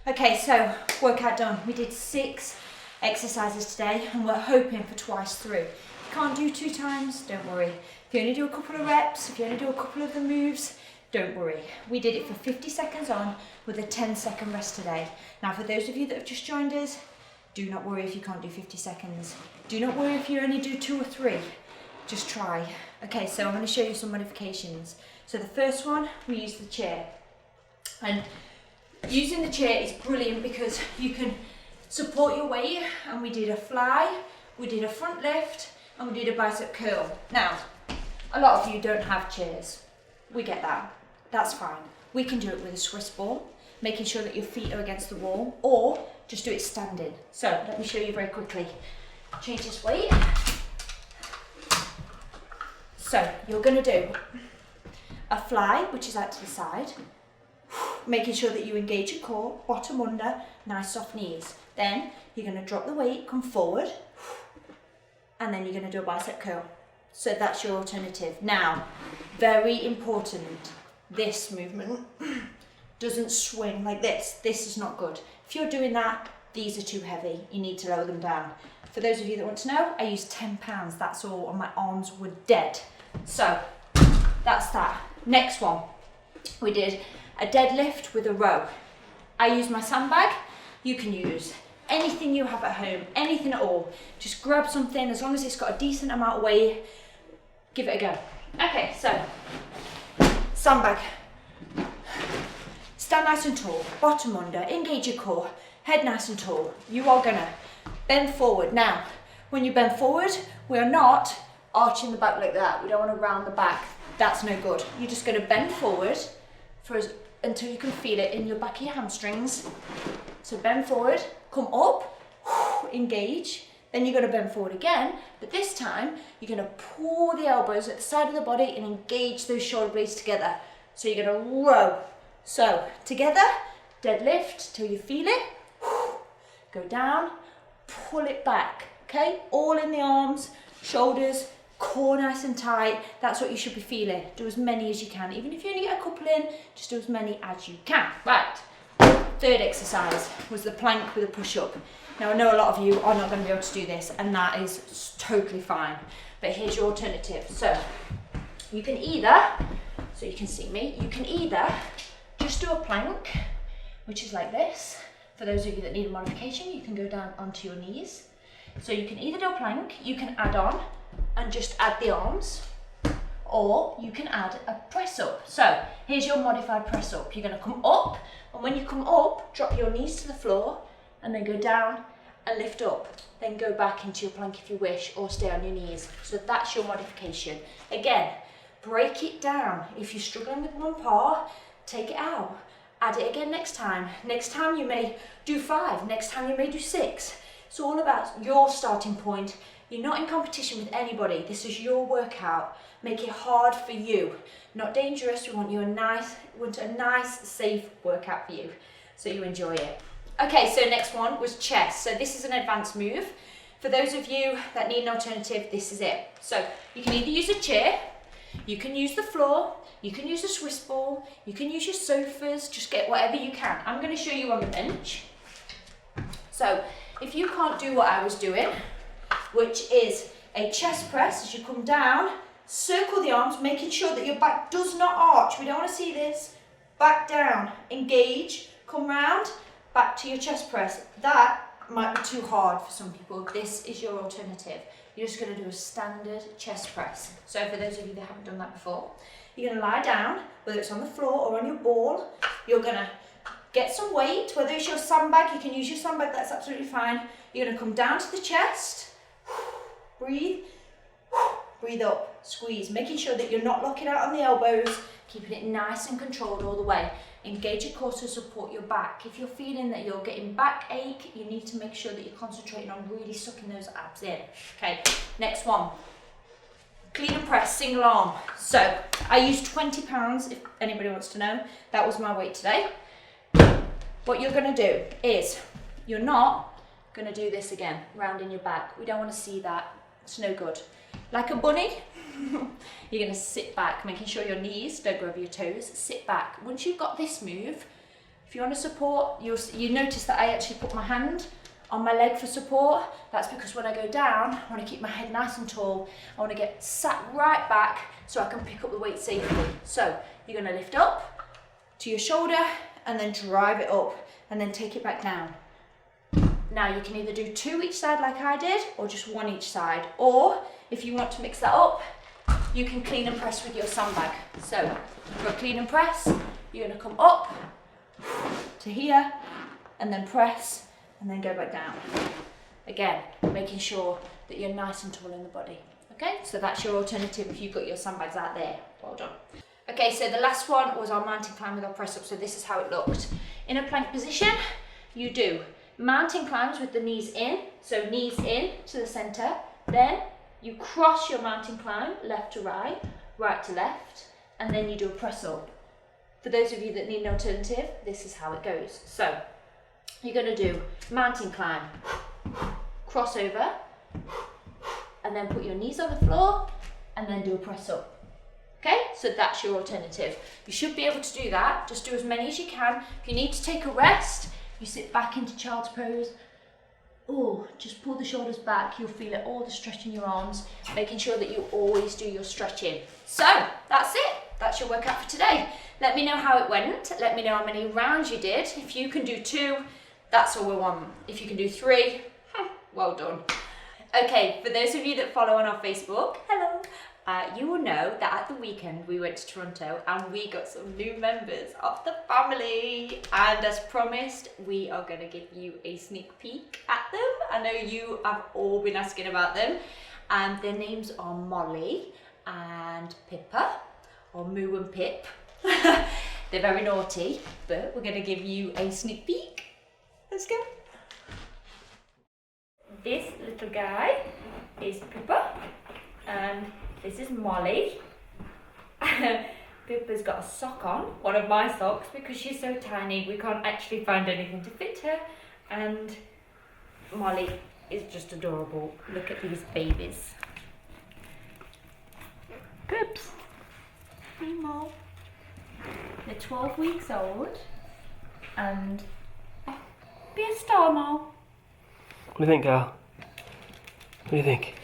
Okay, so workout done. We did 6 exercises today and we're hoping for twice through. If you can't do 2 times, don't worry. If you only do a couple of reps, if you only do a couple of the moves, don't worry. We did it for 50 seconds on with a 10-second rest today. Now for those of you that have just joined us, do not worry if you can't do 50 seconds. Do not worry if you only do 2 or 3. Just try. Okay, so I'm going to show you some modifications. So the first one, we use the chair. And using the chair is brilliant because you can support your weight, and we did a fly, we did a front lift, and we did a bicep curl. Now, a lot of you don't have chairs. We get that. That's fine. We can do it with a Swiss ball, making sure that your feet are against the wall, or just do it standing. So let me show you very quickly. Change this weight. So you're going to do a fly, which is out to the side, making sure that you engage your core, bottom under, nice soft knees. Then you're going to drop the weight, come forward, and then you're going to do a bicep curl. So that's your alternative. Now, very important, this movement doesn't swing like this. This is not good. If you're doing that, these are too heavy. You need to lower them down. For those of you that want to know, I used 10 pounds, that's all, and my arms were dead. So that's that. Next one, we did a deadlift with a row. I used my sandbag. You can use anything you have at home, anything at all. Just grab something, as long as it's got a decent amount of weight, give it a go. Okay, so sandbag. Stand nice and tall, bottom under, engage your core, head nice and tall. You are gonna bend forward. Now, when you bend forward, we are not arching the back like that. We don't want to round the back. That's no good. You're just gonna bend forward until you can feel it in your back of your hamstrings. So bend forward, come up, engage, then you're going to bend forward again, but this time you're going to pull the elbows at the side of the body and engage those shoulder blades together. So you're going to row. So together, deadlift till you feel it, go down, pull it back, okay? All in the arms, shoulders, core nice and tight. That's what you should be feeling. Do as many as you can. Even if you only get a couple in, just do as many as you can. Right. Third exercise was the plank with a push-up. Now I know a lot of you are not going to be able to do this, and that is totally fine. But here's your alternative. So you can either, so you can see me, you can either just do a plank, which is like this. For those of you that need a modification, you can go down onto your knees. So you can either do a plank, you can add on and just add the arms, or you can add a press up. So here's your modified press up. You're going to come up, and when you come up, drop your knees to the floor and then go down and lift up. Then go back into your plank if you wish, or stay on your knees. So that's your modification. Again, break it down. If you're struggling with one part, take it out. Add it again next time. Next time you may do 5. Next time you may do 6. It's all about your starting point. You're not in competition with anybody. This is your workout. Make it hard for you. Not dangerous. We want a nice, safe workout for you, so you enjoy it. Okay, so next one was chest. So this is an advanced move. For those of you that need an alternative, this is it. So you can either use a chair, you can use the floor, you can use a Swiss ball, you can use your sofas, just get whatever you can. I'm going to show you on the bench. So if you can't do what I was doing, which is a chest press, as you come down, circle the arms, making sure that your back does not arch. We don't want to see this. Back down, engage, come round, back to your chest press. That might be too hard for some people. This is your alternative. You're just going to do a standard chest press. So for those of you that haven't done that before, you're going to lie down, whether it's on the floor or on your ball. You're going to get some weight, whether it's your sandbag, you can use your sandbag, that's absolutely fine. You're going to come down to the chest, breathe, breathe up, squeeze, making sure that you're not locking out on the elbows, keeping it nice and controlled all the way. Engage your core to support your back. If you're feeling that you're getting back ache, you need to make sure that you're concentrating on really sucking those abs in. Okay, next one. Clean and press, single arm. So I used 20 pounds, if anybody wants to know. That was my weight today. What you're going to do is, you're not going to do this again, rounding your back. We don't want to see that. It's no good. Like a bunny, you're going to sit back, making sure your knees don't go over your toes. Sit back. Once you've got this move, If you want to support, you notice that I actually put my hand on my leg for support. That's because when I go down, I want to keep my head nice and tall. I want to get sat right back so I can pick up the weight safely. So you're going to lift up to your shoulder and then drive it up and then take it back down. Now you can either do 2 each side like I did, or just 1 each side. Or if you want to mix that up, you can clean and press with your sandbag. So for a clean and press, you're going to come up to here and then press and then go back down. Again, making sure that you're nice and tall in the body. Okay, so that's your alternative if you've got your sandbags out there. Well done. Okay, so the last one was our mountain climb with our press up. So this is how it looked. In a plank position, you do mountain climbs with the knees in. So knees in to the center. Then you cross your mountain climb left to right, right to left, and then you do a press up. For those of you that need an alternative, this is how it goes. So you're going to do mountain climb, crossover, and then put your knees on the floor and then do a press up. Okay, so that's your alternative. You should be able to do that. Just do as many as you can. If you need to take a rest, you sit back into child's pose. Oh, just pull the shoulders back. You'll feel it, all the stretch in your arms, making sure that you always do your stretching. So that's it. That's your workout for today. Let me know how it went. Let me know how many rounds you did. If you can do 2, that's all we want. If you can do 3, well done. Okay, for those of you that follow on our Facebook, hello. You will know that at the weekend we went to Toronto and we got some new members of the family, and as promised we are going to give you a sneak peek at them. I know you have all been asking about them, and their names are Molly and Pippa, or Moo and Pip. They're very naughty, but we're going to give you a sneak peek. Let's go. This little guy is Pippa and this is Molly. Pippa's got a sock on, one of my socks, because she's so tiny we can't actually find anything to fit her, and Molly is just adorable. Look at these babies. Pips. Hey Mo. They're 12 weeks old and be a star, Mo. What do you think, Gal? What do you think?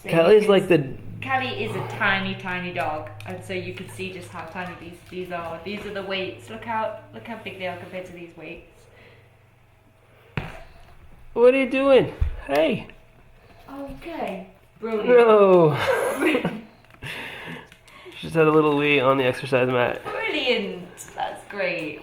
So Callie's like the... Callie is a tiny, tiny dog, and so you can see just how tiny these are. These are the weights. Look how big they are compared to these weights. What are you doing? Hey! Okay. Brilliant. No! Just had a little wee on the exercise mat. Brilliant. That's great.